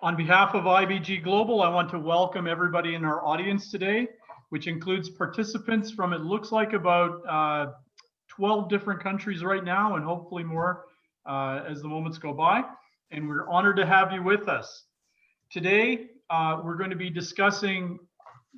On behalf of IBG Global, I want to welcome everybody in our audience today, which includes participants from, it looks like, about 12 different countries right now, and hopefully more as the moments go by. And we're honored to have you with us. Today, we're going to be discussing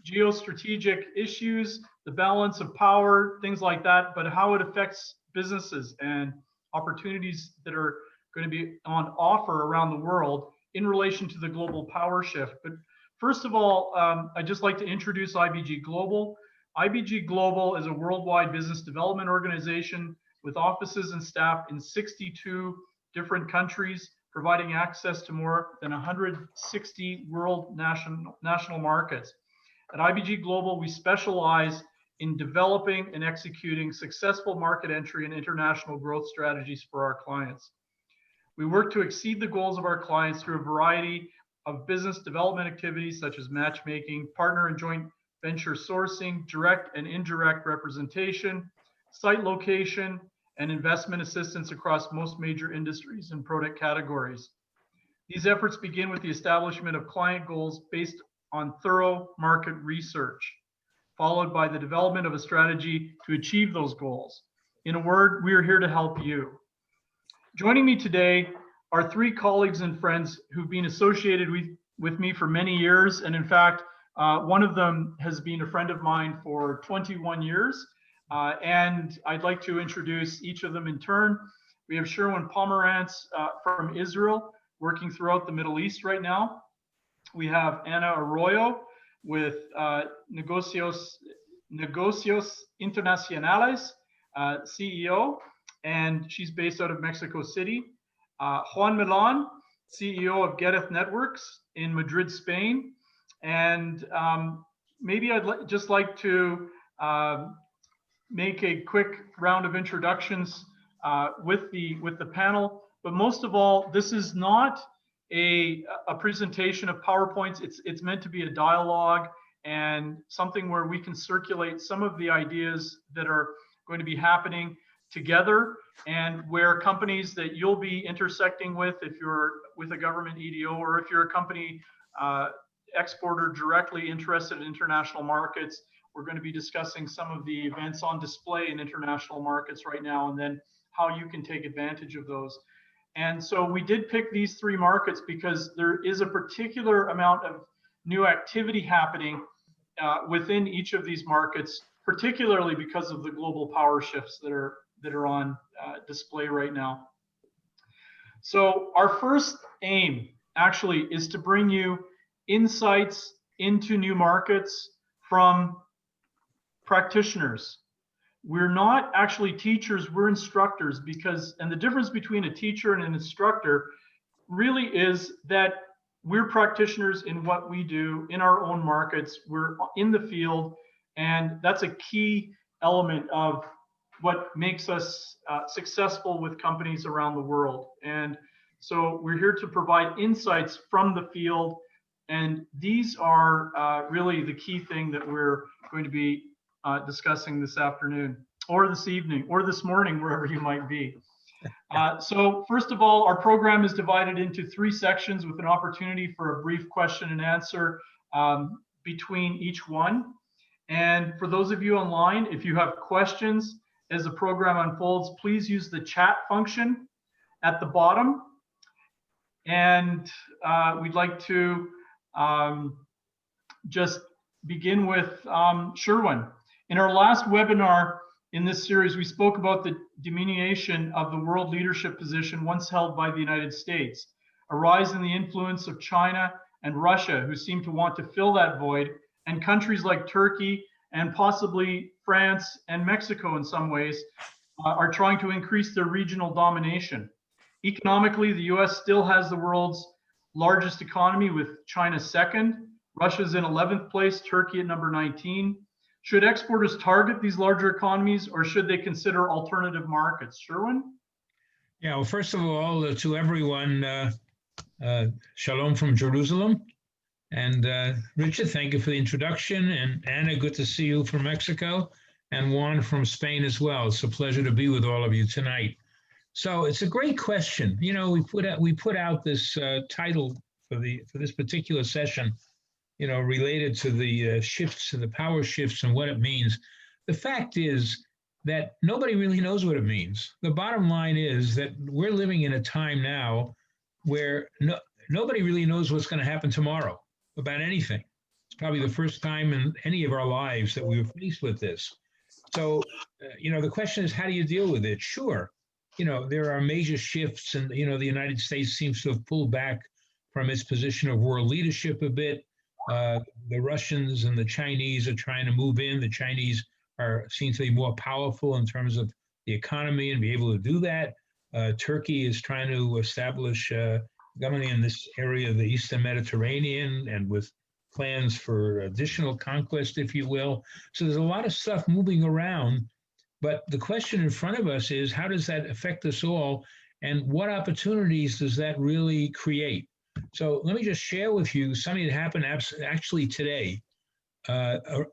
geostrategic issues, the balance of power, things like that, but how it affects businesses and opportunities that are going to be on offer around the world in relation to the global power shift. But first of all, I'd just like to introduce IBG Global. IBG Global is a worldwide business development organization with offices and staff in 62 different countries, providing access to more than 160 world national markets. At IBG Global, we specialize in developing and executing successful market entry and international growth strategies for our clients. We work to exceed the goals of our clients through a variety of business development activities such as matchmaking, partner and joint venture sourcing, direct and indirect representation, site location, and investment assistance across most major industries and product categories. These efforts begin with the establishment of client goals based on thorough market research, followed by the development of a strategy to achieve those goals. In a word, we are here to help you. Joining me today are three colleagues and friends who've been associated with me for many years. And in fact, one of them has been a friend of mine for 21 years. And I'd like to introduce each of them in turn. We have Sherwin Pomerantz from Israel, working throughout the Middle East right now. We have Ana Aroyo with Negocios Internacionales, CEO, and she's based out of Mexico City. Juan Millan, CEO of Geteth Networks in Madrid, Spain. And maybe I'd just like to make a quick round of introductions with the panel. But most of all, this is not a presentation of PowerPoints. It's meant to be a dialogue and something where we can circulate some of the ideas that are going to be happening together, and where companies that you'll be intersecting with, if you're with a government EDO or if you're a company exporter directly interested in international markets, we're going to be discussing some of the events on display in international markets right now, and then how you can take advantage of those. And so we did pick these three markets because there is a particular amount of new activity happening within each of these markets, particularly because of the global power shifts that are on display right now. So our first aim actually is to bring you insights into new markets from practitioners. We're not actually teachers, we're instructors, and the difference between a teacher and an instructor really is that we're practitioners in what we do in our own markets. We're in the field, and that's a key element of what makes us successful with companies around the world. And so we're here to provide insights from the field, and these are really the key thing that we're going to be discussing this afternoon, or this evening, or this morning, wherever you might be. So first of all, our program is divided into three sections with an opportunity for a brief question and answer between each one. And for those of you online, if you have questions as the program unfolds, please use the chat function at the bottom. And we'd like to just begin with Sherwin. In our last webinar in this series, we spoke about the diminution of the world leadership position once held by the United States, a rise in the influence of China and Russia, who seem to want to fill that void, and countries like Turkey and possibly France and Mexico in some ways are trying to increase their regional domination. Economically, the US still has the world's largest economy, with China second. Russia's in 11th place, Turkey at number 19. Should exporters target these larger economies, or should they consider alternative markets? Sherwin? Yeah, well, first of all, to everyone, shalom from Jerusalem. And Richard, thank you for the introduction. And Anna, good to see you from Mexico. And Juan from Spain as well. It's a pleasure to be with all of you tonight. So it's a great question. You know, we put out this title for this particular session, related to the shifts and the power shifts and what it means. The fact is that nobody really knows what it means. The bottom line is that we're living in a time now where nobody really knows what's going to happen tomorrow about anything. It's probably the first time in any of our lives that we were faced with this. So, the question is, how do you deal with it? Sure, there are major shifts, and, the United States seems to have pulled back from its position of world leadership a bit. The Russians and the Chinese are trying to move in. The Chinese seem to be more powerful in terms of the economy and be able to do that. Turkey is trying to establish government in this area of the Eastern Mediterranean, and with plans for additional conquest, if you will. So there's a lot of stuff moving around, but the question in front of us is, how does that affect us all, and what opportunities does that really create? So let me just share with you something that happened actually today. A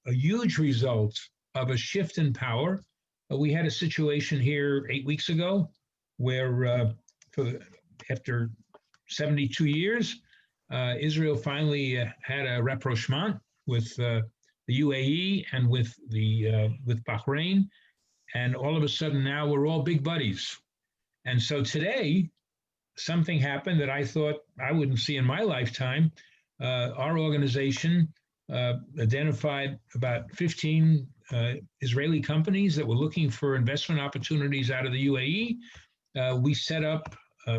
huge result of a shift in power. We had a situation here 8 weeks ago where after 72 years, Israel finally had a rapprochement with the UAE and with Bahrain, and all of a sudden now we're all big buddies. And so today, something happened that I thought I wouldn't see in my lifetime. Our organization identified about 15 Israeli companies that were looking for investment opportunities out of the UAE. We set up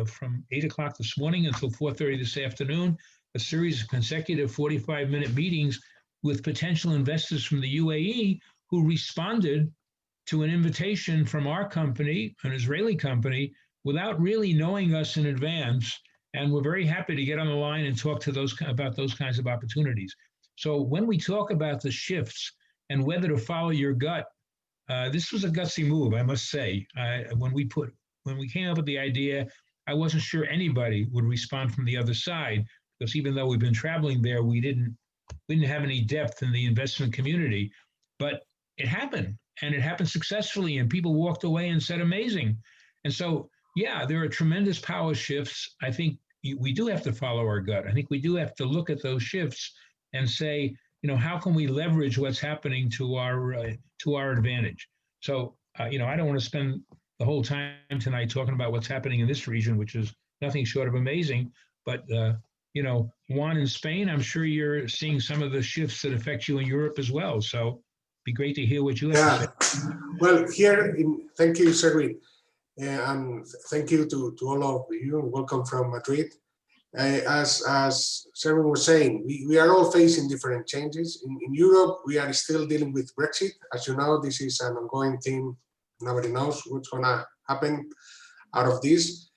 from 8 o'clock this morning until 4:30 this afternoon, a series of consecutive 45-minute meetings with potential investors from the UAE who responded to an invitation from our company, an Israeli company, without really knowing us in advance. And we're very happy to get on the line and talk to about those kinds of opportunities. So when we talk about the shifts and whether to follow your gut, this was a gutsy move, I must say. When we came up with the idea, I wasn't sure anybody would respond from the other side, because even though we've been traveling there, we didn't have any depth in the investment community. But it happened, and it happened successfully, and people walked away and said, amazing. And so, yeah, there are tremendous power shifts. I think we do have to follow our gut. I think we do have to look at those shifts and say, how can we leverage what's happening to our advantage? So, I don't want to spend the whole time tonight talking about what's happening in this region, which is nothing short of amazing. But, Juan, in Spain, I'm sure you're seeing some of the shifts that affect you in Europe as well. So it'd be great to hear what you have to say. Well, thank you, Sherwin. And thank you to all of you. Welcome from Madrid. As Sherwin was saying, we are all facing different changes. In Europe, we are still dealing with Brexit. As you know, this is an ongoing thing. Nobody knows what's going to happen out of this.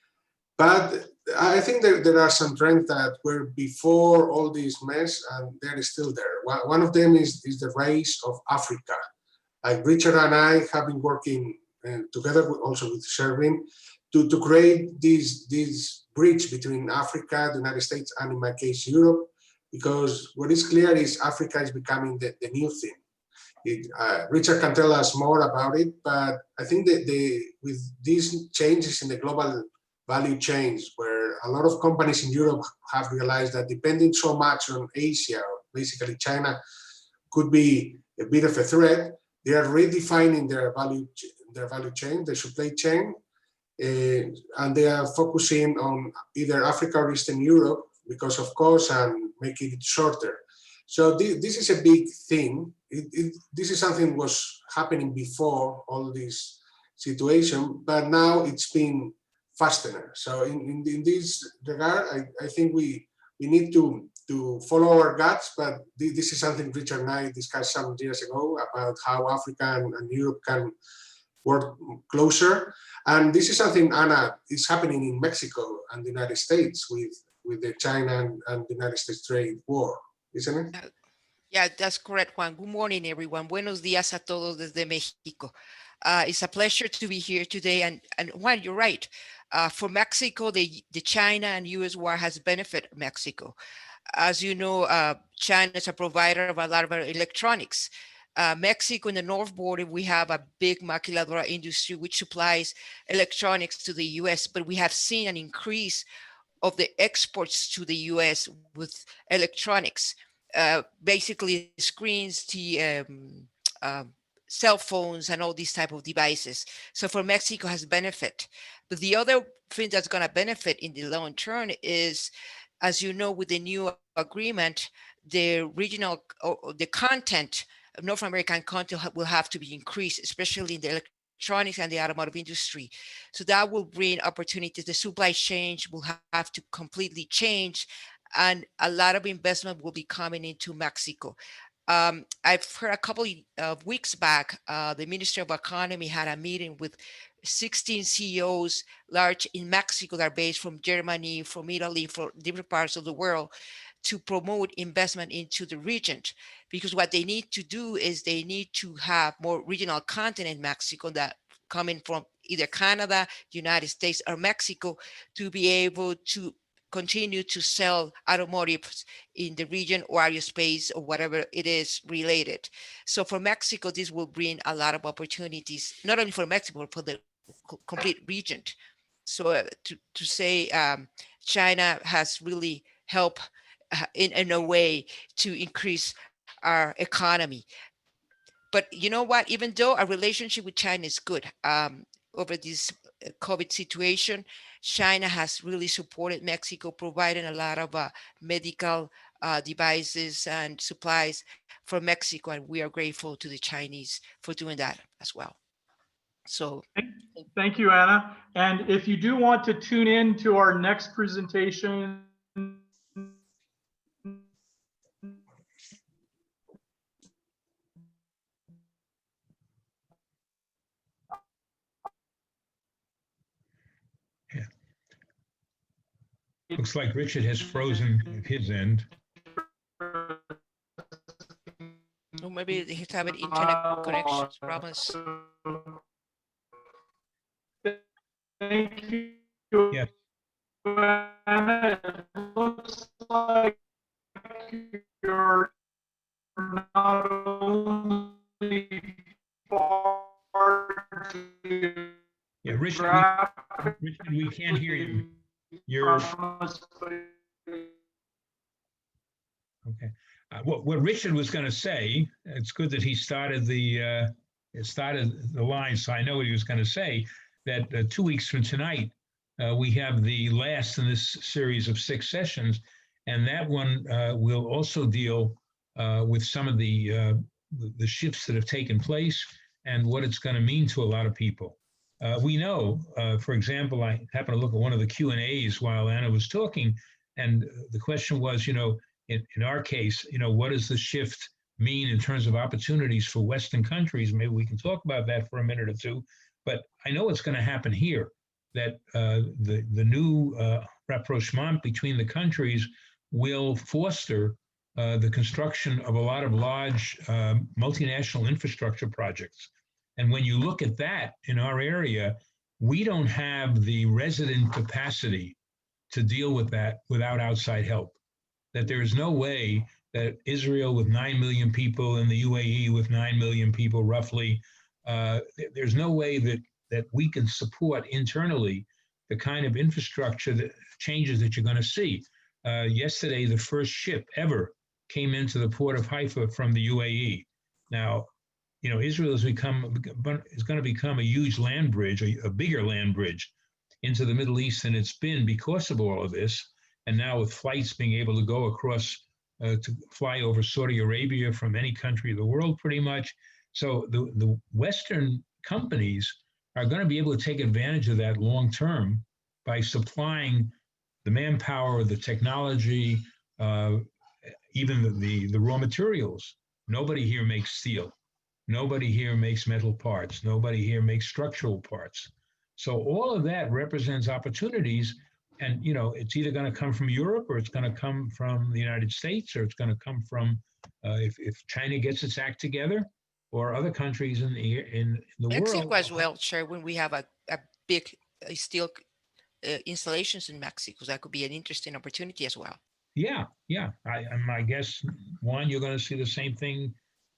But I think there are some trends that were before all this mess, and they're still there. One of them is the rise of Africa. Like Richard and I have been working together also with Sherwin to create this bridge between Africa, the United States, and in my case, Europe, because what is clear is Africa is becoming the new thing. Richard can tell us more about it, but I think that with these changes in the global value chains, where a lot of companies in Europe have realized that depending so much on Asia, or basically China, could be a bit of a threat, they are redefining their value chain, their supply chain, and they are focusing on either Africa or Eastern Europe because of cost and making it shorter. So this is a big thing. This is something was happening before all this situation, but now it's been faster. So in this regard, I think we need to follow our guts, but this is something Richard and I discussed some years ago about how Africa and Europe can work closer. And this is something, Anna, is happening in Mexico and the United States with the China and the United States trade war, isn't it? Yeah, that's correct, Juan. Good morning, everyone. Buenos días a todos desde Mexico. It's a pleasure to be here today. And Juan, you're right. For Mexico, the China and U.S. war has benefited Mexico. As you know, China is a provider of a lot of electronics. Mexico, in the north border, we have a big maquiladora industry which supplies electronics to the U.S., but we have seen an increase of the exports to the US with electronics, basically screens, cell phones, and all these type of devices. So for Mexico has benefit. But the other thing that's going to benefit in the long term is, as you know, with the new agreement, the regional or the content, North American content will have to be increased, especially in the electronics and the automotive industry. So that will bring opportunities. The supply chain will have to completely change, and a lot of investment will be coming into Mexico. I've heard a couple of weeks back, the Minister of Economy had a meeting with 16 CEOs large in Mexico that are based from Germany, from Italy, from different parts of the world, to promote investment into the region. Because what they need to do is they need to have more regional content in Mexico that coming from either Canada, United States, or Mexico, to be able to continue to sell automotives in the region or aerospace or whatever it is related. So for Mexico, this will bring a lot of opportunities, not only for Mexico, but for the complete region. So to say China has really helped in a way to increase our economy. But you know what, even though our relationship with China is good, over this COVID situation, China has really supported Mexico, providing a lot of medical devices and supplies for Mexico, and we are grateful to the Chinese for doing that as well. So thank you, Anna. And if you do want to tune in to our next presentation, Looks like Richard has frozen at his end. or maybe he's having internet connection problems. thank you. Yes. Anna, it looks like you're not only far to Yeah, Richard, we can't hear you. You're okay. What Richard was going to say, it's good that he started the line, so I know what he was going to say, that 2 weeks from tonight, we have the last in this series of 6 sessions, and that one will also deal with some of the shifts that have taken place and what it's going to mean to a lot of people. We know, for example, I happened to look at one of the Q&As while Anna was talking, and the question was, you know, in our case, you know, what does the shift mean in terms of opportunities for Western countries? Maybe we can talk about that for a minute or two, but I know what's going to happen here, that the new rapprochement between the countries will foster the construction of a lot of large multinational infrastructure projects. And when you look at that in our area, we don't have the resident capacity to deal with that without outside help. That there is no way that Israel with 9 million people and the UAE with 9 million people roughly, there's no way that we can support internally the kind of infrastructure changes that you're going to see. Yesterday, the first ship ever came into the port of Haifa from the UAE. Now, you know, Israel is going to become a huge land bridge, a bigger land bridge into the Middle East than it's been because of all of this. And now with flights being able to go across, to fly over Saudi Arabia from any country of the world pretty much. So the Western companies are going to be able to take advantage of that long term by supplying the manpower, the technology, even the raw materials. Nobody here makes steel. Nobody here makes metal parts. Nobody here makes structural parts. So all of that represents opportunities. And, you know, it's either going to come from Europe or it's going to come from the United States, or it's going to come from, if China gets its act together, or other countries in the world. Mexico as well, Sherwin, we have a big steel installations in Mexico. So that could be an interesting opportunity as well. Yeah. I guess, Juan, you're going to see the same thing,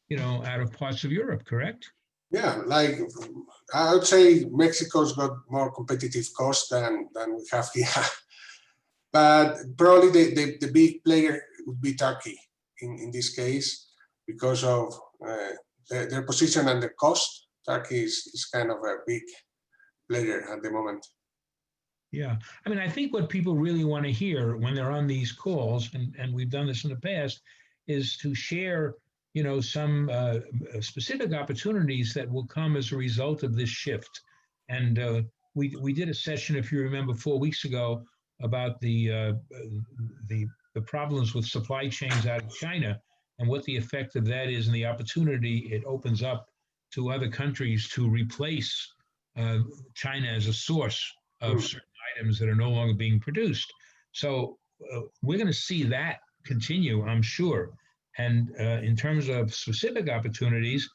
you know, out of parts of Europe, correct? Yeah, like I would say Mexico's got more competitive cost than we have here. But probably the big player would be Turkey in this case, because of their position and the cost. Turkey is kind of a big player at the moment. Yeah, I mean, I think what people really want to hear when they're on these calls, and we've done this in the past, is to share, you know, some specific opportunities that will come as a result of this shift. And we did a session, if you remember, 4 weeks ago about the problems with supply chains out of China and what the effect of that is and the opportunity it opens up to other countries to replace China as a source of certain items that are no longer being produced. So we're going to see that continue, I'm sure. And in terms of specific opportunities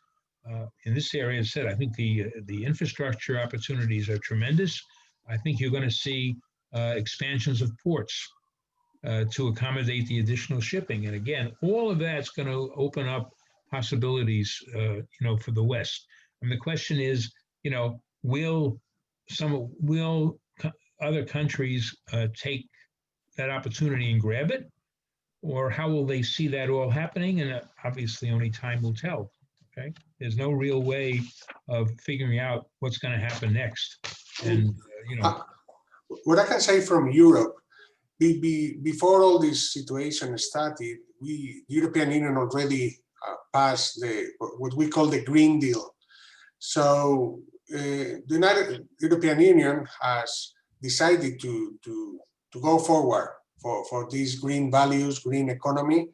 in this area, as I said, I think the infrastructure opportunities are tremendous. I think you're going to see expansions of ports to accommodate the additional shipping. And again, all of that's going to open up possibilities, you know, for the West. And the question is, you know, will other countries take that opportunity and grab it? Or how will they see that all happening? And obviously only time will tell, okay? There's no real way of figuring out what's going to happen next. And, you know. What I can say from Europe, before all this situation started, the European Union already passed what we call the Green Deal. So the European Union has decided to go forward for these green values, green economy,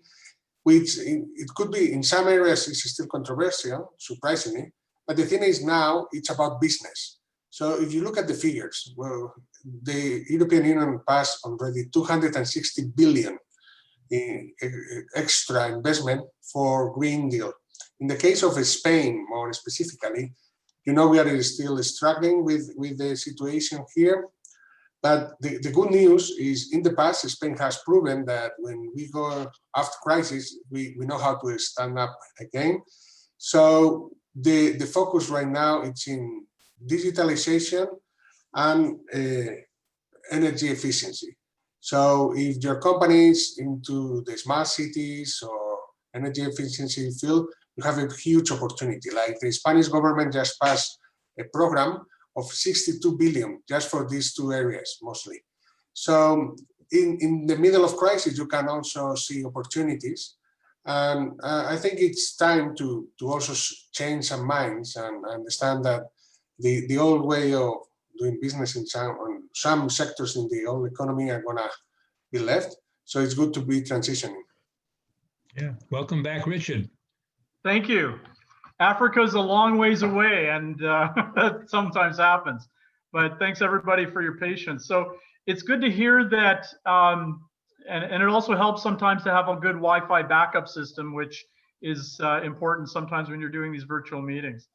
which it could be in some areas is still controversial, surprisingly, but the thing is now it's about business. So if you look at the figures, well, the European Union passed already 260 billion in extra investment for Green Deal. In the case of Spain, more specifically, you know, we are still struggling with the situation here. But the good news is in the past, Spain has proven that when we go after crisis, we know how to stand up again. So the focus right now is in digitalization and energy efficiency. So if your company is into the smart cities or energy efficiency field, you have a huge opportunity. Like the Spanish government just passed a program of 62 billion just for these two areas mostly. So in the middle of crisis, you can also see opportunities. And I think it's time to also change some minds and understand that the old way of doing business in some sectors in the old economy are gonna be left. So it's good to be transitioning. Yeah, welcome back, Richard. Thank you. Africa's a long ways away, and that sometimes happens. But thanks everybody for your patience. So it's good to hear that, and it also helps sometimes to have a good Wi-Fi backup system, which is important sometimes when you're doing these virtual meetings.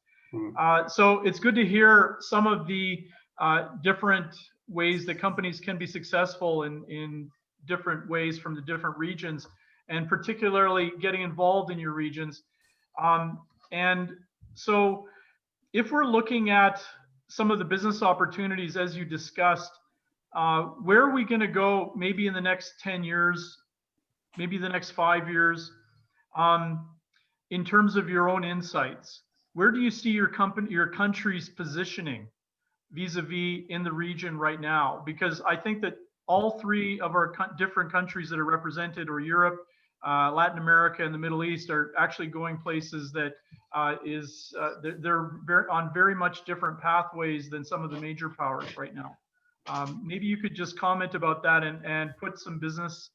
So it's good to hear some of the different ways that companies can be successful in different ways from the different regions, and particularly getting involved in your regions. And so if we're looking at some of the business opportunities, as you discussed, where are we going to go maybe in the next 10 years, maybe the next 5 years, in terms of your own insights? Where do you see your country's positioning vis-a-vis in the region right now? Because I think that all three of our different countries that are represented, or Europe, Latin America, and the Middle East, are actually going places that they're on very much different pathways than some of the major powers right now. Maybe you could just comment about that and put some business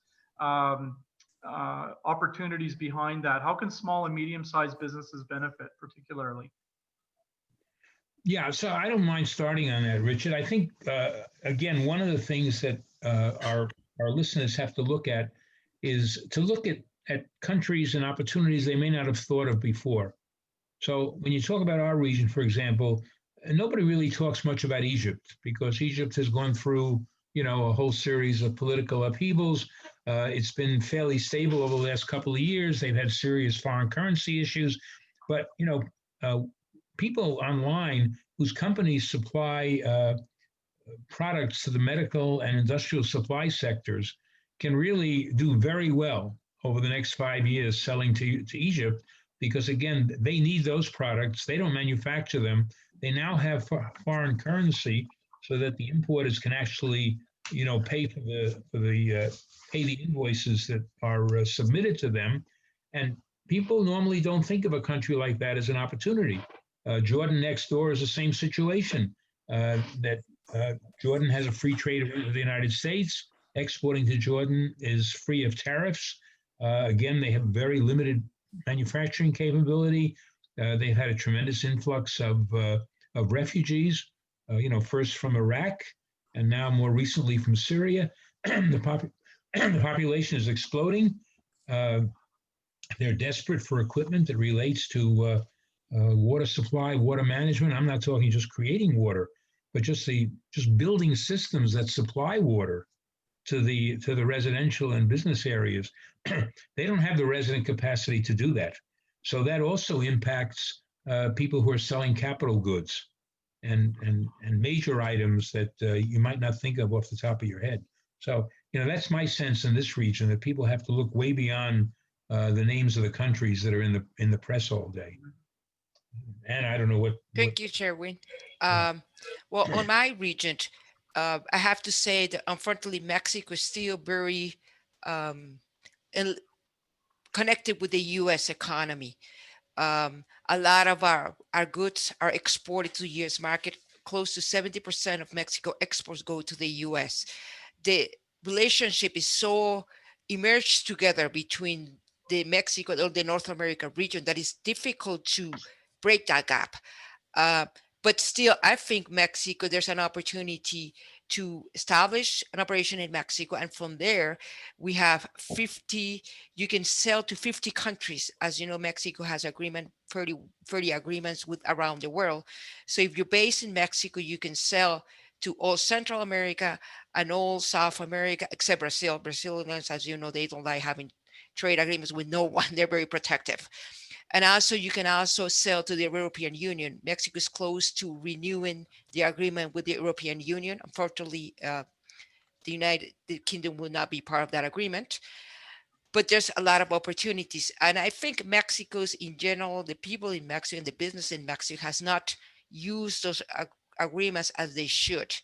opportunities behind that. How can small and medium-sized businesses benefit particularly? Yeah, so I don't mind starting on that, Richard. I think, again, one of the things that our listeners have to look at is to look at countries and opportunities they may not have thought of before. So when you talk about our region, for example, nobody really talks much about Egypt, because Egypt has gone through, you know, a whole series of political upheavals. It's been fairly stable over the last couple of years. They've had serious foreign currency issues, but, you know, people online whose companies supply products to the medical and industrial supply sectors can really do very well over the next 5 years selling to Egypt, because again, they need those products. They don't manufacture them. They now have foreign currency so that the importers can actually, pay pay the invoices that are submitted to them. And people normally don't think of a country like that as an opportunity. Jordan next door is the same situation. Jordan has a free trade with the United States. Exporting to Jordan is free of tariffs. Again, they have very limited manufacturing capability. They've had a tremendous influx of refugees, first from Iraq and now more recently from Syria. The population is exploding. They're desperate for equipment that relates to water supply, water management. I'm not talking just creating water, but just building systems that supply water to the residential and business areas. They don't have the resident capacity to do that. So that also impacts people who are selling capital goods and major items that you might not think of off the top of your head. So, that's my sense in this region, that people have to look way beyond the names of the countries that are in the press all day. And I don't know what. Thank you, Sherwin. Well, on my region, I have to say that unfortunately, Mexico is still very connected with the U.S. economy. A lot of our goods are exported to the U.S. market. Close to 70% of Mexico exports go to the U.S. The relationship is so immersed together between the Mexico or the North America region that it's difficult to break that gap. But still, I think Mexico, there's an opportunity to establish an operation in Mexico. And from there, we have 50, you can sell to 50 countries. As you know, Mexico has 30 agreements with around the world. So if you're based in Mexico, you can sell to all Central America and all South America, except Brazil. Brazilians, as you know, they don't like having trade agreements with no one. They're very protective. And also, you can also sell to the European Union. Mexico is close to renewing the agreement with the European Union. Unfortunately, the United Kingdom will not be part of that agreement. But there's a lot of opportunities. And I think Mexico's, in general, the people in Mexico and the business in Mexico has not used those agreements as they should.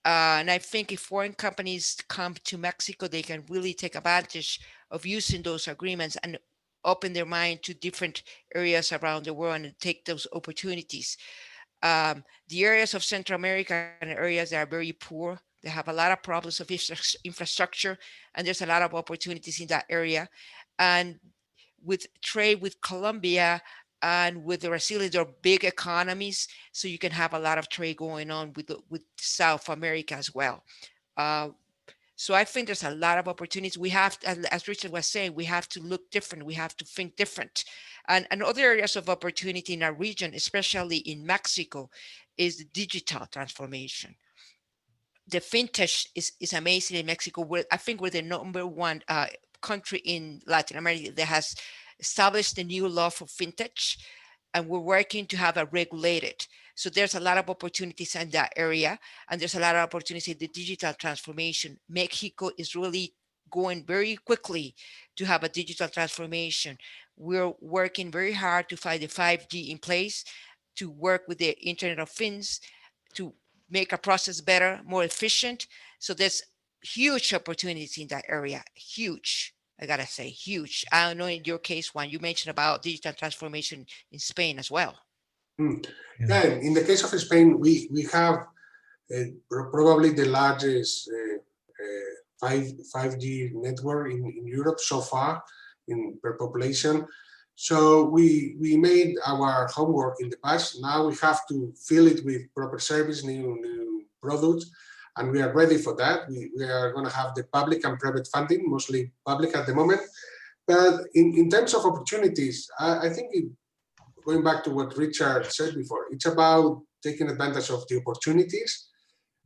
And I think if foreign companies come to Mexico, they can really take advantage of using those agreements and open their mind to different areas around the world and take those opportunities. The areas of Central America are areas that are very poor. They have a lot of problems of infrastructure, and there's a lot of opportunities in that area. And with trade with Colombia and with Brazil, they're big economies, so you can have a lot of trade going on with South America as well. So I think there's a lot of opportunities. We have, as Richard was saying, we have to look different. We have to think different. And other areas of opportunity in our region, especially in Mexico, is the digital transformation. The fintech is amazing in Mexico. I think we're the number one country in Latin America that has established a new law for fintech, and we're working to have it regulated. So there's a lot of opportunities in that area, and there's a lot of opportunities in the digital transformation. Mexico is really going very quickly to have a digital transformation. We're working very hard to find the 5G in place, to work with the Internet of Things, to make a process better, more efficient. So there's huge opportunities in that area, huge. I gotta say, huge. I don't know in your case, Juan, you mentioned about digital transformation in Spain as well. Yeah, in the case of Spain, we have probably the largest 5G network in Europe so far per population. So we made our homework in the past. Now we have to fill it with proper service, new products, and we are ready for that. We are going to have the public and private funding, mostly public at the moment. But in terms of opportunities, I think going back to what Richard said before, it's about taking advantage of the opportunities.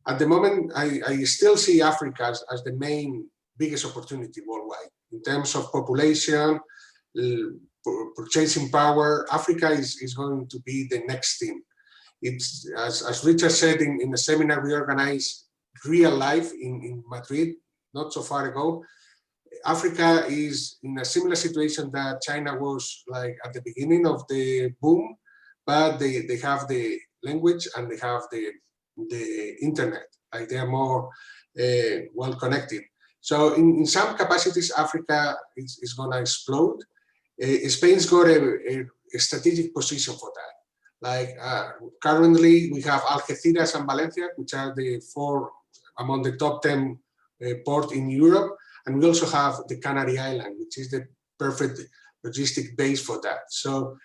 At the moment, I still see Africa as the biggest opportunity worldwide. In terms of population, purchasing power, Africa is going to be the next thing. It's, as Richard said in the seminar we organized real life in Madrid, not so far ago, Africa is in a similar situation that China was like at the beginning of the boom, but they have the language and they have the internet, like they are more well connected. So in some capacities, Africa is going to explode. Spain's got a strategic position for that. Like currently we have Algeciras and Valencia, which are the 4 among the top 10 ports in Europe. And we also have the Canary Island, which is the perfect logistic base for that. So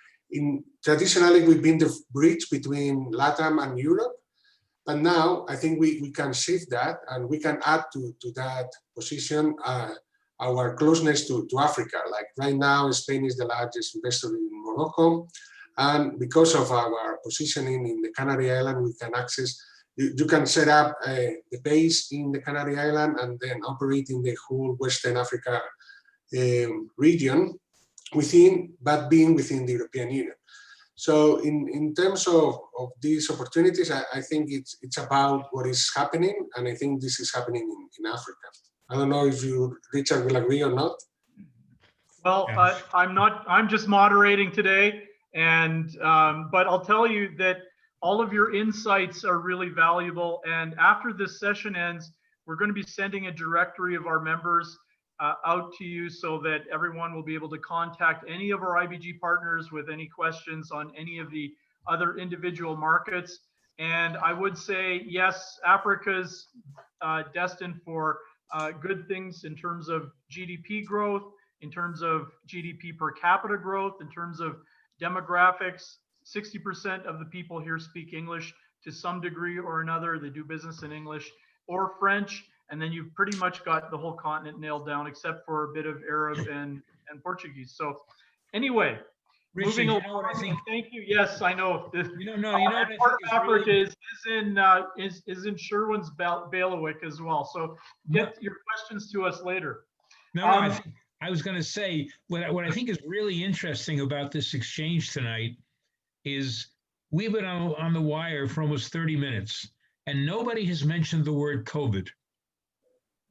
traditionally, we've been the bridge between LATAM and Europe. But now I think we can shift that and we can add to that position our closeness to Africa. Like right now, Spain is the largest investor in Morocco. And because of our positioning in the Canary Island, we can access, you can set up the base in the Canary Island and then operate in the whole Western Africa region but being within the European Union. So in terms of these opportunities, I think it's about what is happening, and I think this is happening in Africa. I don't know if Richard will agree or not. Well, I'm just moderating today, and but I'll tell you that all of your insights are really valuable. And after this session ends, we're going to be sending a directory of our members out to you so that everyone will be able to contact any of our IBG partners with any questions on any of the other individual markets. And I would say, yes, Africa's destined for good things in terms of GDP growth, in terms of GDP per capita growth, in terms of demographics. 60% of the people here speak English to some degree or another. They do business in English or French. And then you've pretty much got the whole continent nailed down, except for a bit of Arab and Portuguese. So anyway, Richard, moving you along. know what I think? Thank you. Yes, I know. You know what I think part is of Africa really... is in Sherwin's bailiwick as well. So get your questions to us later. No, I was going to say what I think is really interesting about this exchange tonight is we've been on the wire for almost 30 minutes, and nobody has mentioned the word COVID.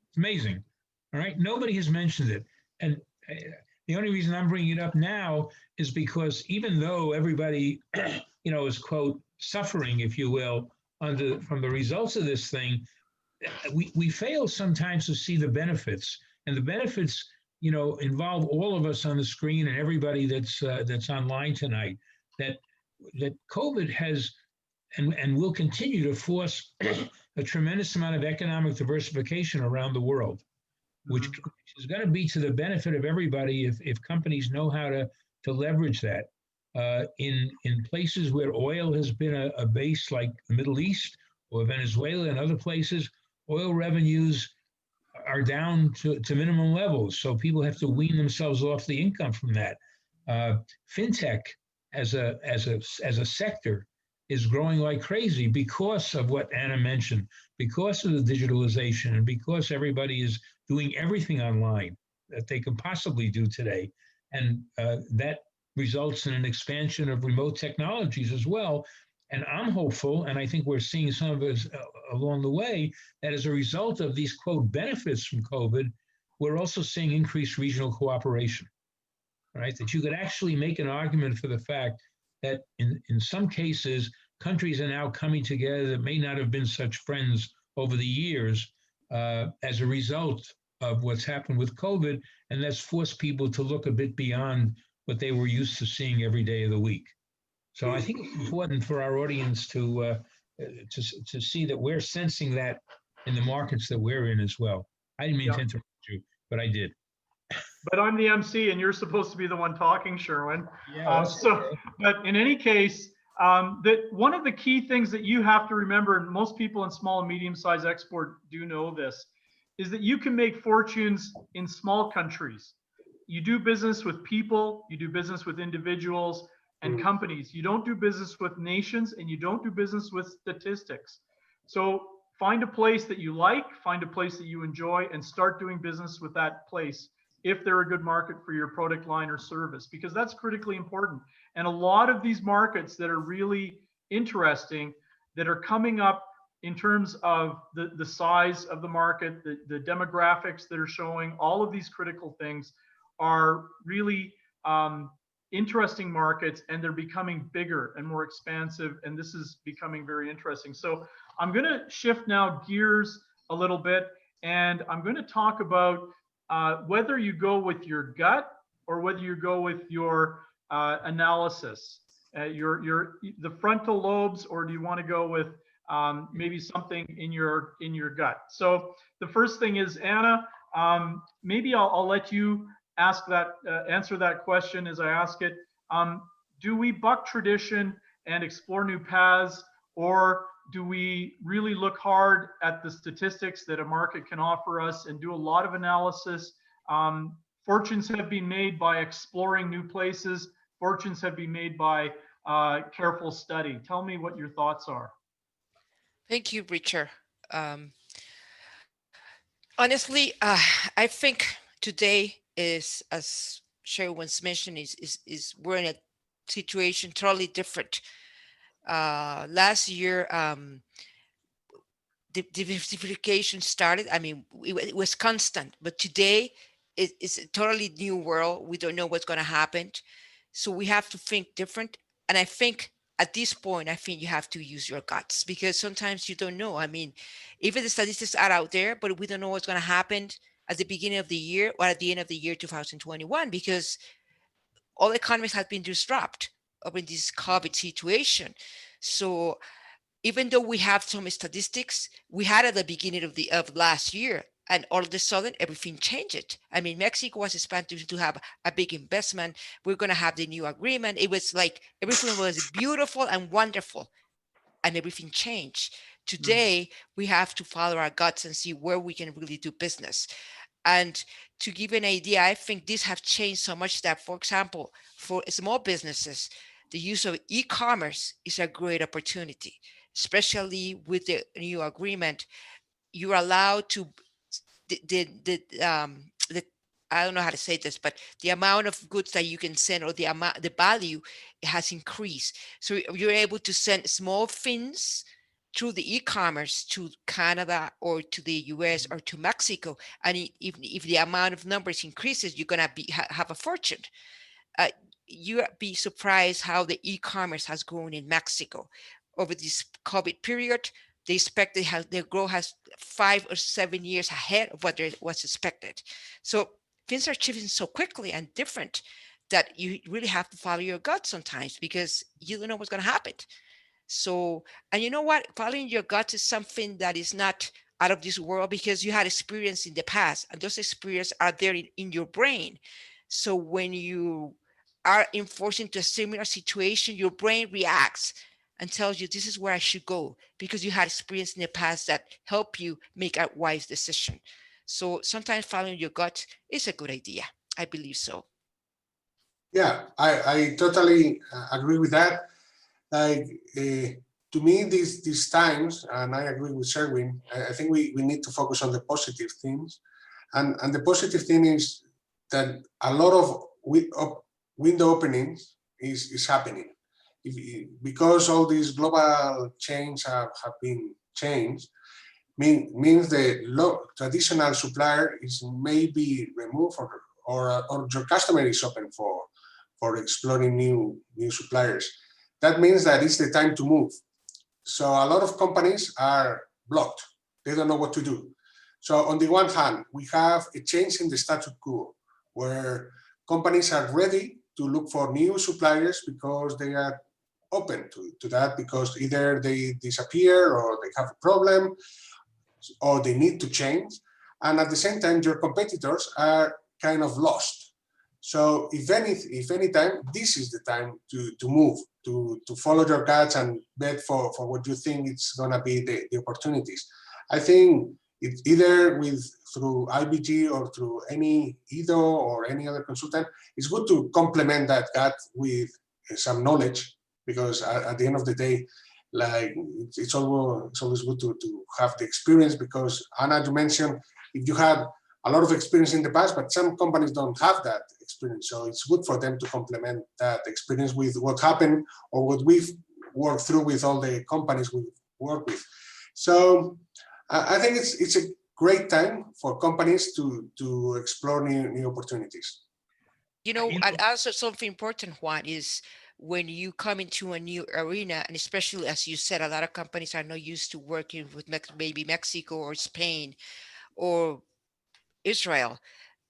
It's amazing. All right. Nobody has mentioned it. And the only reason I'm bringing it up now is because even though everybody, is, quote, suffering, if you will, from the results of this thing, we fail sometimes to see the benefits. And the benefits, involve all of us on the screen and everybody that's online tonight, that COVID has and will continue to force a tremendous amount of economic diversification around the world, which is going to be to the benefit of everybody if companies know how to leverage that. In places where oil has been a base, like the Middle East or Venezuela and other places, oil revenues are down to minimum levels. So people have to wean themselves off the income from that. Fintech as a sector is growing like crazy because of what Anna mentioned, because of the digitalization, and because everybody is doing everything online that they can possibly do today. And that results in an expansion of remote technologies as well. And I'm hopeful, and I think we're seeing some of us along the way, that as a result of these, quote, benefits from COVID, we're also seeing increased regional cooperation, right? That you could actually make an argument for the fact that in some cases, countries are now coming together that may not have been such friends over the years as a result of what's happened with COVID, and that's forced people to look a bit beyond what they were used to seeing every day of the week. So I think it's important for our audience to see that we're sensing that in the markets that we're in as well. I didn't mean to interrupt you, but I did. But I'm the MC and you're supposed to be the one talking, Sherwin. Yeah, But in any case, that one of the key things that you have to remember, and most people in small and medium-sized export do know this, is that you can make fortunes in small countries. You do business with people, you do business with individuals and companies. You don't do business with nations, and you don't do business with statistics. So find a place that you like, find a place that you enjoy, and start doing business with that place if they're a good market for your product line or service, because that's critically important. And a lot of these markets that are really interesting that are coming up in terms of the size of the market, the demographics that are showing. All of these critical things are really interesting markets, and they're becoming bigger and more expansive, and this is becoming very interesting. So I'm going to shift now gears a little bit, and I'm going to talk about whether you go with your gut or whether you go with your analysis, the frontal lobes, or do you want to go with maybe something in your gut? So the first thing is, Anna, maybe I'll let you answer that question as I ask it. Do we buck tradition and explore new paths, or do we really look hard at the statistics that a market can offer us and do a lot of analysis? Fortunes have been made by exploring new places. Fortunes have been made by careful study. Tell me what your thoughts are. Thank you, Richard. Honestly, I think today is, as Sherwin's mentioned, is we're in a situation totally different. Last year, the diversification started. I mean, it was constant, but today it's a totally new world. We don't know what's going to happen, so we have to think different. And I think at this point, I think you have to use your guts, because sometimes you don't know. I mean, even the statistics are out there, but we don't know what's going to happen at the beginning of the year or at the end of the year 2021, because all economies have been disrupted over this COVID situation. So even though we have some statistics we had at the beginning of last year, and all of a sudden everything changed. I mean, Mexico was expected to have a big investment. We're going to have the new agreement. It was like everything was beautiful and wonderful, and everything changed. Today, we have to follow our guts and see where we can really do business. And to give an idea, I think this has changed so much that, for example, for small businesses, the use of e-commerce is a great opportunity, especially with the new agreement. You're allowed to I don't know how to say this, but the amount of goods that you can send, or the value, has increased. So you're able to send small things through the e-commerce to Canada or to the US or to Mexico. And if the amount of numbers increases, you're gonna have a fortune. You'd be surprised how the e-commerce has grown in Mexico over this COVID period. They expect their growth has 5 or 7 years ahead of what was expected. So things are changing so quickly and different that you really have to follow your gut sometimes, because you don't know what's going to happen. So, and you know what? Following your gut is something that is not out of this world, because you had experience in the past, and those experiences are there in your brain. So when you are enforced into a similar situation, your brain reacts and tells you this is where I should go, because you had experience in the past that help you make a wise decision. So sometimes following your gut is a good idea. I believe so. Yeah, I totally agree with that. Like, to me, these times, and I agree with Sherwin, I think we need to focus on the positive things. And the positive thing is that a lot of window openings is happening. Because all these global chains have been changed, means the traditional supplier is maybe removed, or your customer is open for exploring new suppliers. That means that it's the time to move. So a lot of companies are blocked. They don't know what to do. So on the one hand, we have a change in the status quo, where companies are ready to look for new suppliers because they are open to that, because either they disappear, or they have a problem, or they need to change. And at the same time, your competitors are kind of lost. So if any time, this is the time to move, to follow your guts and bet for what you think it's gonna be the opportunities. I think it's either through IBG or through any IDO or any other consultant, it's good to complement that gut with some knowledge, because at the end of the day, like, it's always good to have the experience, because Anna, you mentioned if you had a lot of experience in the past, but some companies don't have that experience. So it's good for them to complement that experience with what happened or what we've work through with all the companies we work with. So I think it's a great time for companies to explore new opportunities. You know, and also something important, Juan, is when you come into a new arena, and especially as you said, a lot of companies are not used to working with maybe Mexico or Spain or Israel.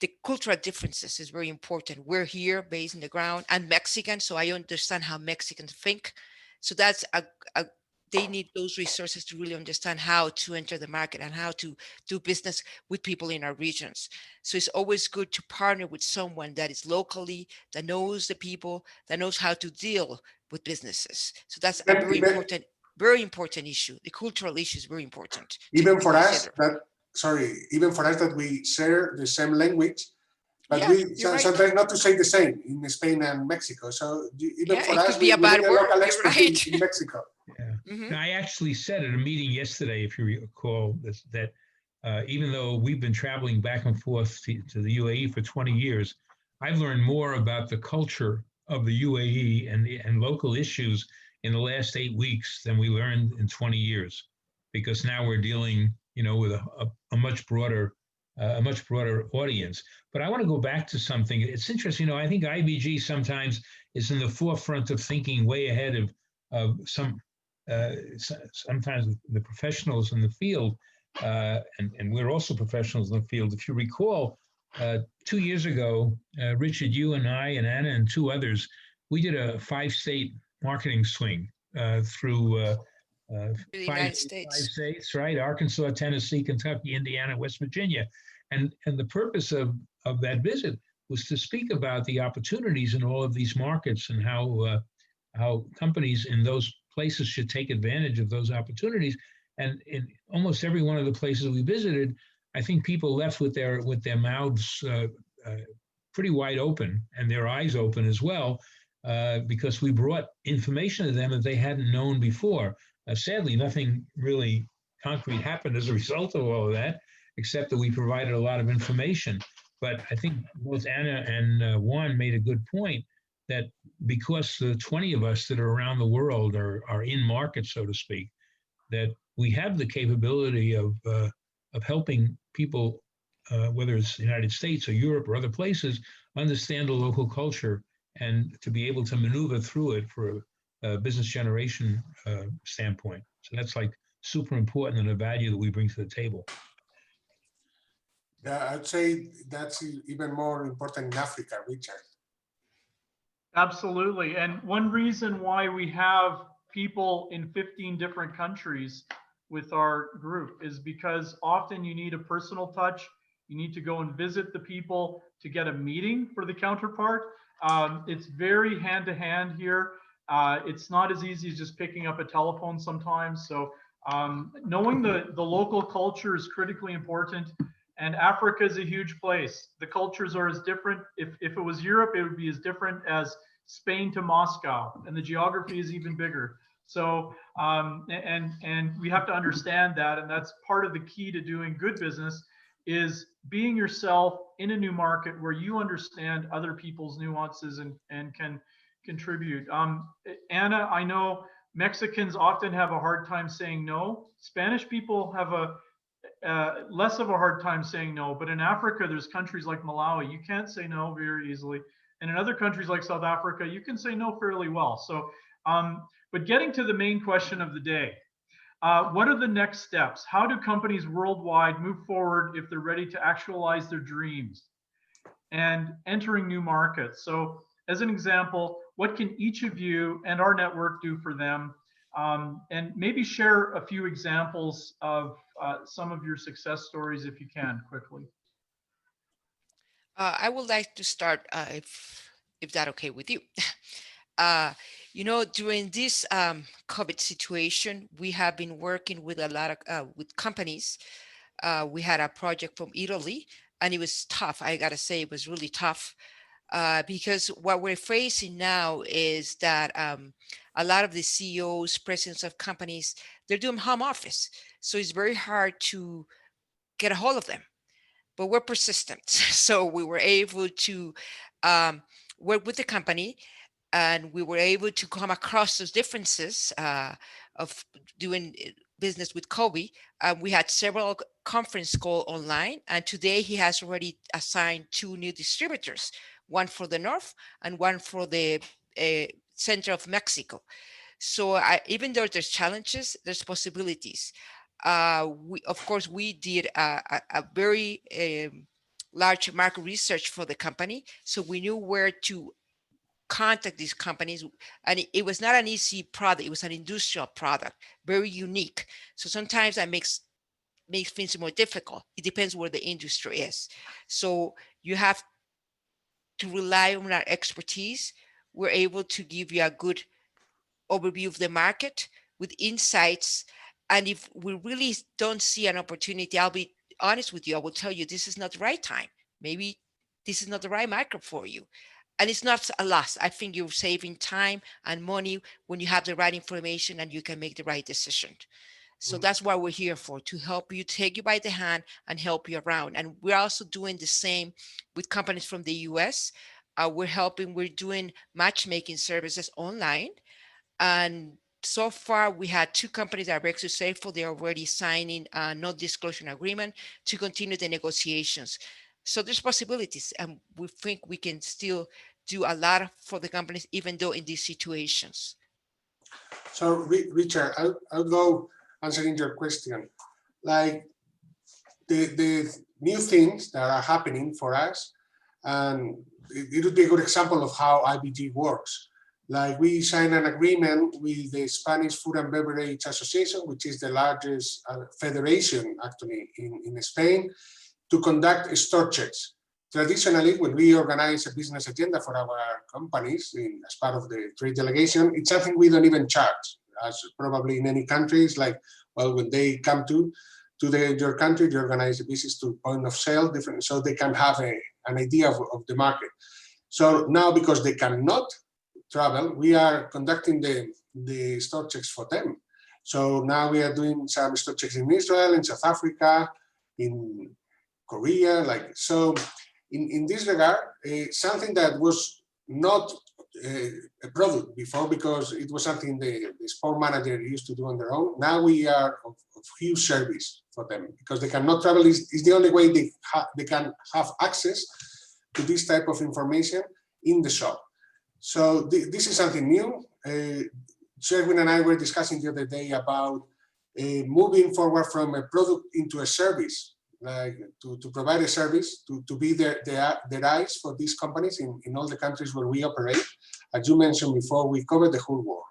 The cultural differences is very important. We're here based in the ground. I'm Mexican, so I understand how Mexicans think. So that's they need those resources to really understand how to enter the market and how to do business with people in our regions. So it's always good to partner with someone that is locally, that knows the people, that knows how to deal with businesses. So that's a very important issue. The cultural issue is very important. Even for us that we share the same language, but yeah, we sometimes right. not to say the same in Spain and Mexico. So even for it us, could be a we bad need a word. local You're expert right. in Mexico. Yeah. I actually said at a meeting yesterday, if you recall, that even though we've been traveling back and forth to the UAE for 20 years, I've learned more about the culture of the UAE and local issues in the last 8 weeks than we learned in 20 years, because now we're dealing, with a much broader audience. But I want to go back to something. It's interesting, I think IBG sometimes is in the forefront of thinking way ahead of sometimes the professionals in the field, and we're also professionals in the field. If you recall, 2 years ago, Richard, you and I and Anna and 2 others, we did a 5-state marketing swing through The United States. 5 states, right? Arkansas, Tennessee, Kentucky, Indiana, West Virginia. And the purpose of that visit was to speak about the opportunities in all of these markets and how companies in those places should take advantage of those opportunities. And in almost every one of the places we visited, I think people left with their mouths pretty wide open and their eyes open as well, because we brought information to them that they hadn't known before. Sadly, nothing really concrete happened as a result of all of that, except that we provided a lot of information. But I think both Anna and Juan made a good point that because the 20 of us that are around the world are in market, so to speak, that we have the capability of helping people, whether it's the United States or Europe or other places, understand the local culture and to be able to maneuver through it for a business generation standpoint. So that's like super important and a value that we bring to the table. Yeah, I'd say that's even more important in Africa, Richard. Absolutely. And one reason why we have people in 15 different countries with our group is because often you need a personal touch. You need to go and visit the people to get a meeting for the counterpart. It's very hand-to-hand here. It's not as easy as just picking up a telephone sometimes. So knowing the local culture is critically important. And Africa is a huge place. The cultures are as different. If it was Europe, it would be as different as Spain to Moscow, and the geography is even bigger. So, and we have to understand that, and that's part of the key to doing good business is being yourself in a new market where you understand other people's nuances and can contribute. Anna, I know Mexicans often have a hard time saying no. Spanish people have less of a hard time saying no, but in Africa, there's countries like Malawi, you can't say no very easily. And in other countries like South Africa, you can say no fairly well. So, but getting to the main question of the day, what are the next steps? How do companies worldwide move forward if they're ready to actualize their dreams and entering new markets? So as an example, what can each of you and our network do for them? And maybe share a few examples of some of your success stories if you can quickly. I would like to start, if that's okay with you. During this COVID situation, we have been working with a lot of with companies. We had a project from Italy, and it was tough. I gotta say, it was really tough because what we're facing now is that a lot of the CEOs, presidents of companies, they're doing home office, so it's very hard to get a hold of them. But we're persistent, so we were able to work with the company. and we were able to come across those differences of doing business with Kobe. We had several conference call online, and today he has already assigned 2 new distributors, one for the north and one for the center of Mexico. So even though there's challenges, there's possibilities. Of course, we did a very large market research for the company, so we knew where to contact these companies, and it was not an easy product. It was an industrial product, very unique. So sometimes that makes things more difficult. It depends where the industry is. So you have to rely on our expertise. We're able to give you a good overview of the market with insights. And if we really don't see an opportunity, I'll be honest with you. I will tell you, this is not the right time. Maybe this is not the right market for you. And it's not a loss. I think you're saving time and money when you have the right information and you can make the right decision. So that's what we're here for, to help you, take you by the hand and help you around. And we're also doing the same with companies from the US. We're doing matchmaking services online. And so far, we had 2 companies that are very successful. They're already signing a non-disclosure agreement to continue the negotiations. So there's possibilities, and we think we can still do a lot for the companies, even though in these situations. So, Richard, I'll go answering your question. Like the new things that are happening for us, and it would be a good example of how IBG works. Like we signed an agreement with the Spanish Food and Beverage Association, which is the largest federation actually in Spain, to conduct store checks. Traditionally, when we organize a business agenda for our companies as part of the trade delegation, it's something we don't even charge, as probably in any countries. Like, well, when they come to your country, you organize a visit to point of sale, different, so they can have an idea of the market. So now, because they cannot travel, we are conducting the store checks for them. So now we are doing some store checks in Israel, in South Africa, in Korea, like so. In this regard, something that was not a product before, because it was something the store manager used to do on their own. Now we are of huge service for them, because they cannot travel. Is the only way they can have access to this type of information in the shop. So this is something new. Sherwin and I were discussing the other day about moving forward from a product into a service, like to provide a service, to be their eyes for these companies in all the countries where we operate. As you mentioned before, we cover the whole world,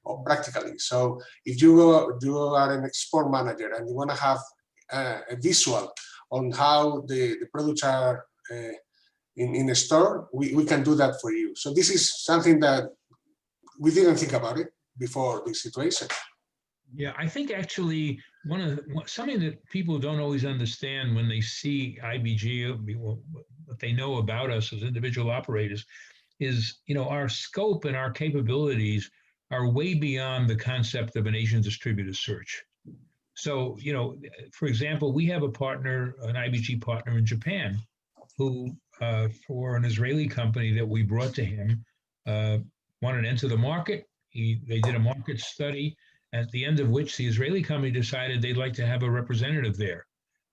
or practically. So if you are an export manager and you want to have a visual on how the products are in a store, we can do that for you. So this is something that we didn't think about it before this situation. Yeah, I think actually something that people don't always understand when they see IBG, what they know about us as individual operators, is our scope and our capabilities are way beyond the concept of an Asian distributor search. So, for example, we have a partner, an IBG partner in Japan, who for an Israeli company that we brought to him, wanted to enter the market. They did a market study, at the end of which the Israeli company decided they'd like to have a representative there.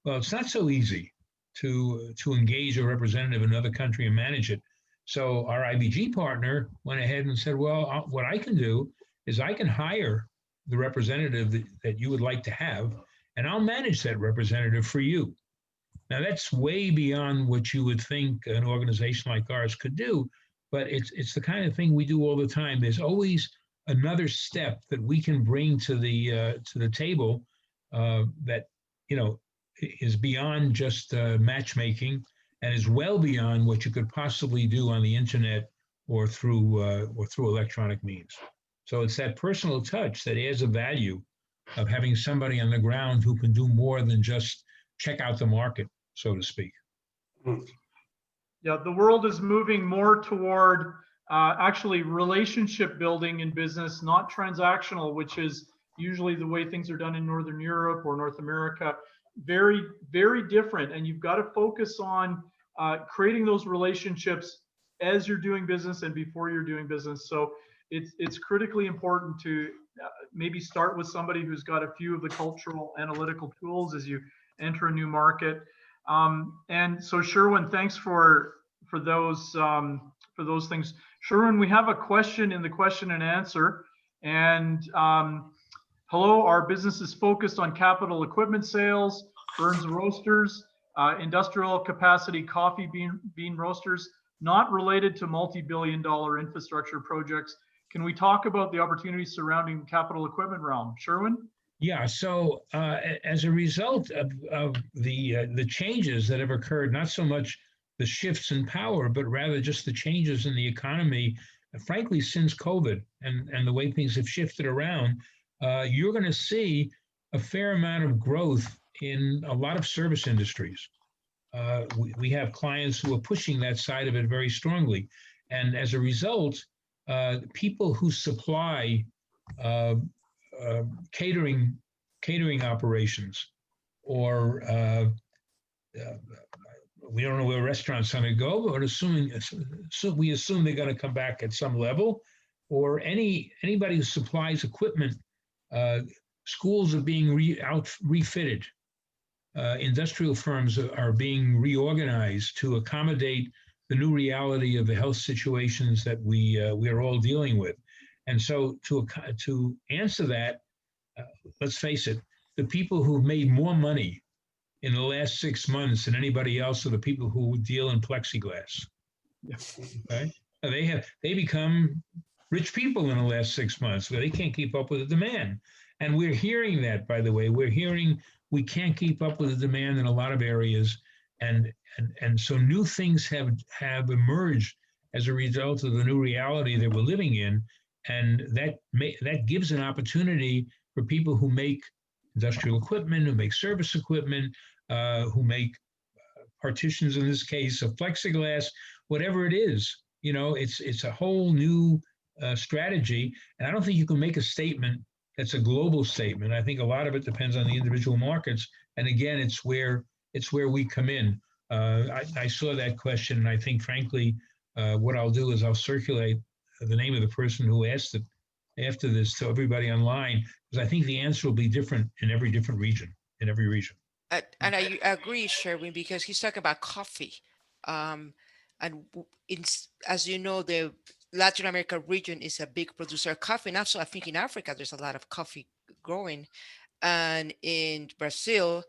Well, it's not so easy to engage a representative in another country and manage it. So our IBG partner went ahead and said, well, what I can do is I can hire the representative that you would like to have, and I'll manage that representative for you. Now, that's way beyond what you would think an organization like ours could do, but it's the kind of thing we do all the time. There's always another step that we can bring to the table that is beyond just matchmaking, and is well beyond what you could possibly do on the internet or through electronic means. So it's that personal touch that adds a value of having somebody on the ground who can do more than just check out the market, so to speak. Yeah, the world is moving more toward actually relationship building in business, not transactional, which is usually the way things are done in Northern Europe or North America. Very, very different. And you've got to focus on creating those relationships as you're doing business and before you're doing business. So it's critically important to maybe start with somebody who's got a few of the cultural analytical tools as you enter a new market. And so Sherwin, thanks for those things. Sherwin, we have a question in the question and answer. And hello, our business is focused on capital equipment sales, Burns roasters, industrial capacity coffee bean roasters, not related to multi-billion-dollar infrastructure projects. Can we talk about the opportunities surrounding the capital equipment realm? Sherwin? Yeah, so as a result of the changes that have occurred, not so much the shifts in power, but rather just the changes in the economy, frankly, since COVID and the way things have shifted around, you're going to see a fair amount of growth in a lot of service industries. We have clients who are pushing that side of it very strongly. And as a result, people who supply catering operations, or we don't know where restaurants are going to go, but we assume they're going to come back at some level, or anybody who supplies equipment. Schools are being refitted. Industrial firms are being reorganized to accommodate the new reality of the health situations that we are all dealing with. And so to answer that, let's face it, the people who've made more money in the last 6 months than anybody else are the people who deal in plexiglass. Okay? They become rich people in the last 6 months, where they can't keep up with the demand. And we're hearing that, by the way. We're hearing we can't keep up with the demand in a lot of areas. And so new things have emerged as a result of the new reality that we're living in. And that gives an opportunity for people who make industrial equipment, who make service equipment, who make partitions, in this case, of plexiglass, whatever it is. You know, it's a whole new strategy. And I don't think you can make a statement that's a global statement. I think a lot of it depends on the individual markets. And again, it's where we come in. I saw that question, and I think, frankly, what I'll do is I'll circulate the name of the person who asked it after this to everybody online, because I think the answer will be different in every region. And I agree, Sherwin, because he's talking about coffee. As you know, the Latin America region is a big producer of coffee. And also, I think in Africa, there's a lot of coffee growing. And in Brazil,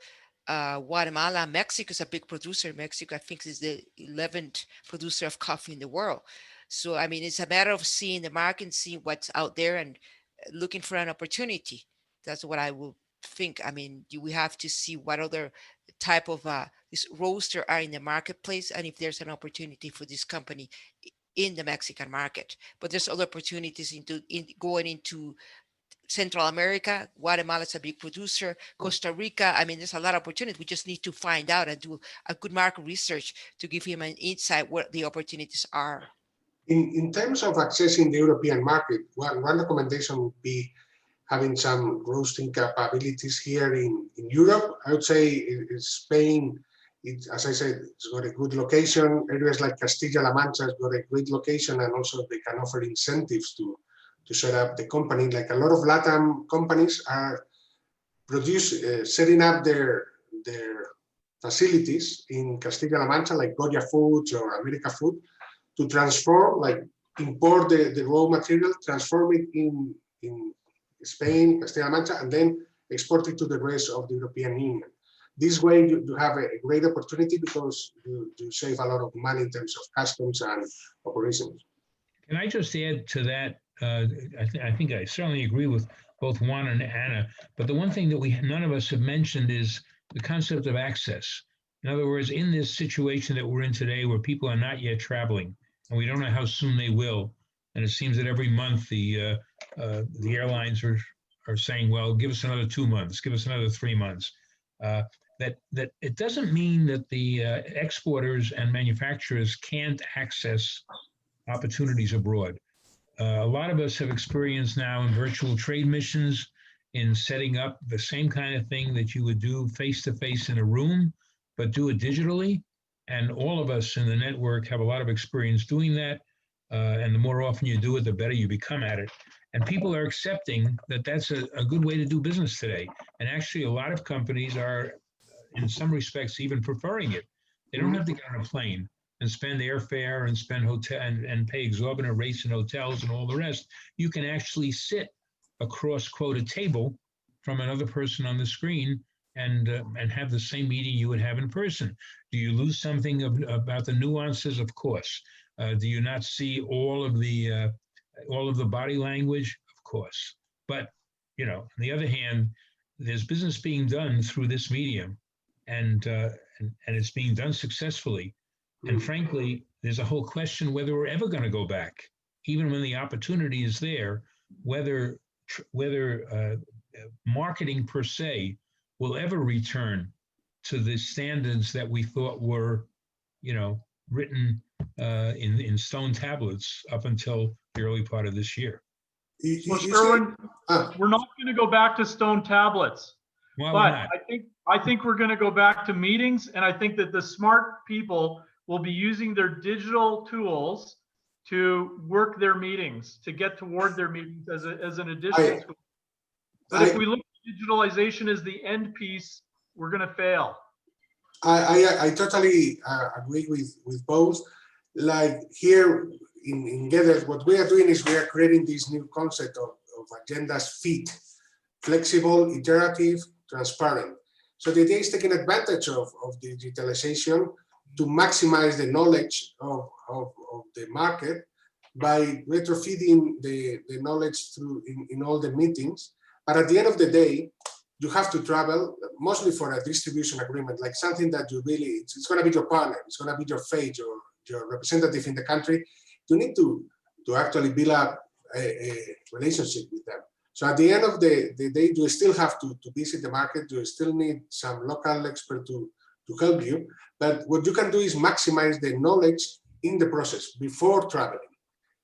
Guatemala, Mexico is a big producer. Mexico, I think, is the 11th producer of coffee in the world. So, I mean, it's a matter of seeing the market and seeing what's out there and looking for an opportunity. That's what I will think. I mean, we have to see what other type of this roaster are in the marketplace, and if there's an opportunity for this company in the Mexican market. But there's other opportunities going into Central America. Guatemala is a big producer. Costa Rica, I mean, there's a lot of opportunity. We just need to find out and do a good market research to give him an insight where the opportunities are. In terms of accessing the European market, one recommendation would be having some roasting capabilities here in Europe. I would say Spain, as I said, it's got a good location. Areas like Castilla-La Mancha has got a great location, and also they can offer incentives to set up the company. Like a lot of LATAM companies are setting up their facilities in Castilla-La Mancha, like Goya Foods or America Food, to transform, like import the raw material, transform it in Spain, Castilla-La Mancha, and then export it to the rest of the European Union. This way, you have a great opportunity because you save a lot of money in terms of customs and operations. Can I just add to that? I think I certainly agree with both Juan and Anna, but the one thing that none of us have mentioned is the concept of access. In other words, in this situation that we're in today, where people are not yet traveling, and we don't know how soon they will, and it seems that every month the airlines are saying, well, give us another 2 months, give us another 3 months. That it doesn't mean that the exporters and manufacturers can't access opportunities abroad. A lot of us have experienced now in virtual trade missions, in setting up the same kind of thing that you would do face-to-face in a room, but do it digitally. And all of us in the network have a lot of experience doing that. And the more often you do it, the better you become at it. And people are accepting that that's a good way to do business today. And actually, a lot of companies are, in some respects, even preferring it. They don't have to get on a plane and spend airfare and spend hotel and pay exorbitant rates in hotels and all the rest. You can actually sit across, quote, a table from another person on the screen and have the same meeting you would have in person. Do you lose something about the nuances? Of course. Do you not see all of the body language? Of course. But, you know, on the other hand, there's business being done through this medium, and it's being done successfully. And frankly, there's a whole question whether we're ever going to go back, even when the opportunity is there, whether marketing per se will ever return to the standards that we thought were, you know, written in stone tablets up until the early part of this year. Well, Sherwin, we're not going to go back to stone tablets. Well, But I think we're going to go back to meetings, and I think that the smart people will be using their digital tools to work their meetings, to get toward their meetings as an additional tool. But if we look at digitalization as the end piece, we're going to fail. I totally agree with both. Like here in Gether, what we are doing is we are creating this new concept of agendas fit, flexible, iterative, transparent. So the idea is taking advantage of digitalization to maximize the knowledge of the market by retrofeeding the knowledge through in all the meetings. But at the end of the day, you have to travel mostly for a distribution agreement, like something that you really, it's going to be your partner, it's going to be your face, your representative in the country. You need to actually build up a relationship with them. So at the end of the day, you still have to visit the market. You still need some local expert to help you. But what you can do is maximize the knowledge in the process before traveling.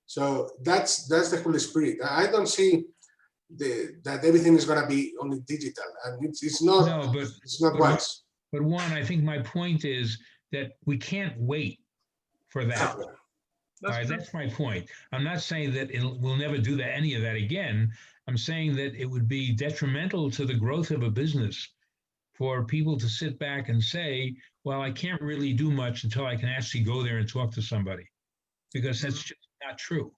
So that's the whole spirit. I don't see that everything is going to be only digital, and it's not. No, but it's not wise. But Juan, I think my point is that we can't wait for that. That's my point. I'm not saying that we'll never do that, any of that again. I'm saying that it would be detrimental to the growth of a business for people to sit back and say, well, I can't really do much until I can actually go there and talk to somebody, because that's just not true.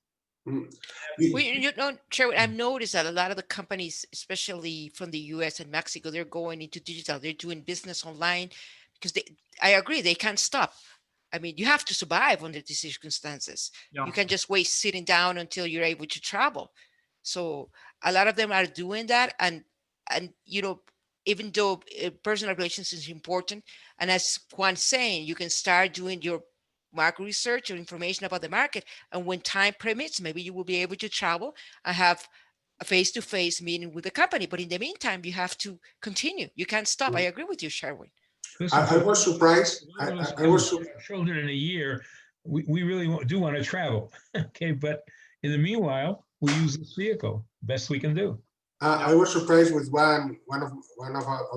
Well, you know, Sherwin, I've noticed that a lot of the companies, especially from the US and Mexico, they're going into digital. They're doing business online because I agree, they can't stop. I mean, you have to survive under these circumstances. Yeah. You can't just wait sitting down until you're able to travel. So a lot of them are doing that. And you know, even though personal relations is important, and as Juan's saying, you can start doing your market research or information about the market. And when time permits, maybe you will be able to travel and have a face-to-face meeting with the company. But in the meantime, you have to continue. You can't stop. I agree with you, Sherwin. Listen, I was surprised. I was children in a year. We really do want to travel. Okay, but in the meanwhile, we use this vehicle best we can do. I was surprised with one of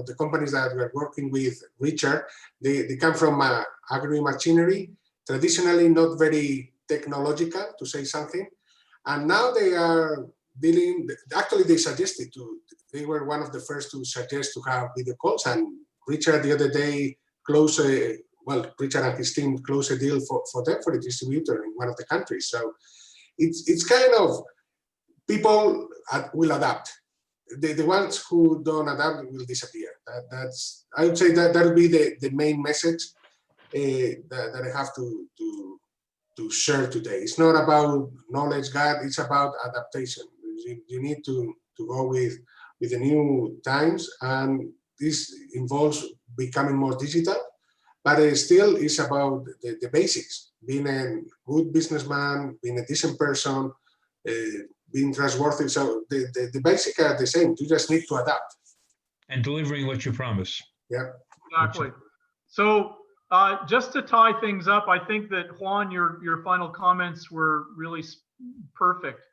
the companies that we're working with, Richard. They come from agri-machinery, traditionally not very technological, to say something, and now they are dealing. Actually, they were one of the first to suggest to have video calls, and Richard the other day Richard and his team closed a deal for them, for a distributor in one of the countries. So it's kind of, people will adapt. The ones who don't adapt will disappear. I would say that would be the main message that I have to share today. It's not about knowledge gap, it's about adaptation. You need to go with the new times, and this involves becoming more digital, but it still is about the basics, being a good businessman, being a decent person, being trustworthy. So the basics are the same. You just need to adapt. And delivering what you promise. Yeah. Exactly. So just to tie things up, I think that Juan, your final comments were really perfect.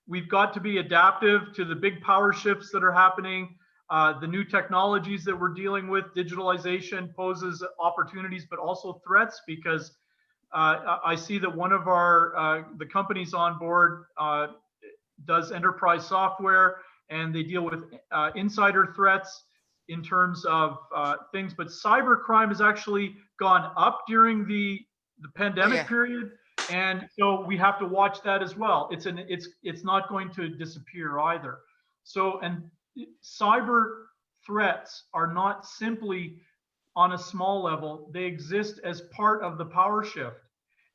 We've got to be adaptive to the big power shifts that are happening. the new technologies that we're dealing with. Digitalization poses opportunities, but also threats, because I see that one of our the companies on board does enterprise software, and they deal with insider threats in terms of things. But cybercrime has actually gone up during the pandemic period, and so we have to watch that as well. It's not going to disappear either. So, and cyber threats are not simply on a small level. They exist as part of the power shift.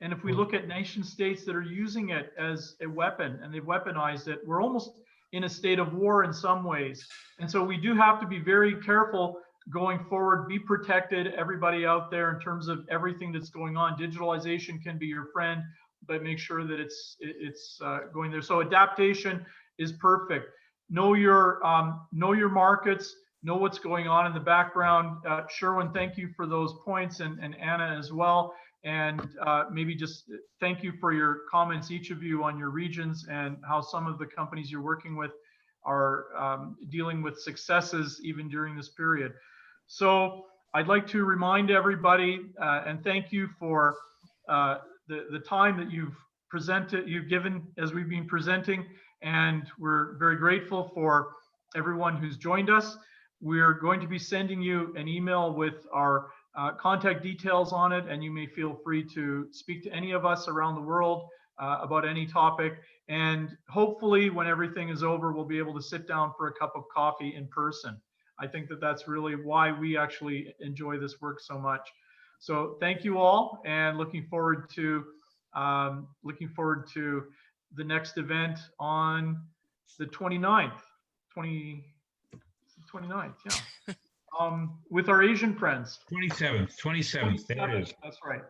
And if we look at nation states that are using it as a weapon and they've weaponized it, we're almost in a state of war in some ways. And so we do have to be very careful going forward. Be protected, everybody out there, in terms of everything that's going on. Digitalization can be your friend, but make sure that it's going there. So adaptation is perfect. Know your markets, know what's going on in the background. Sherwin, thank you for those points, and Anna as well. And maybe just thank you for your comments, each of you, on your regions and how some of the companies you're working with are dealing with successes even during this period. So I'd like to remind everybody and thank you for the time that you've given as we've been presenting, and we're very grateful for everyone who's joined us. We're going to be sending you an email with our contact details on it, and you may feel free to speak to any of us around the world about any topic. And hopefully when everything is over, we'll be able to sit down for a cup of coffee in person. I think that that's really why we actually enjoy this work so much. So thank you all, and looking forward to the next event on the 29th, yeah. With our Asian friends. 27th, there it is. That's right.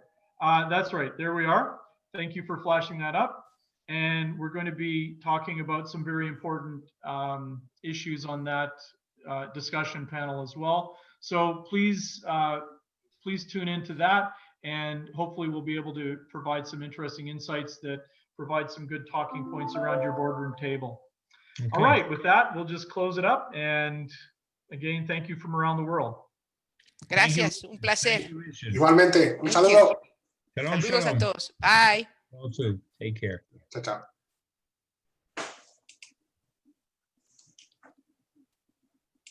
That's right. There we are. Thank you for flashing that up. And we're going to be talking about some very important issues on that discussion panel as well. So please tune into that, and hopefully we'll be able to provide some interesting insights that provide some good talking points around your boardroom table. Okay. All right, with that, we'll just close it up. And again, thank you from around the world. Gracias, un placer. Igualmente, un saludo. Saludos a todos. Bye. You too. Take care. Chao, chao.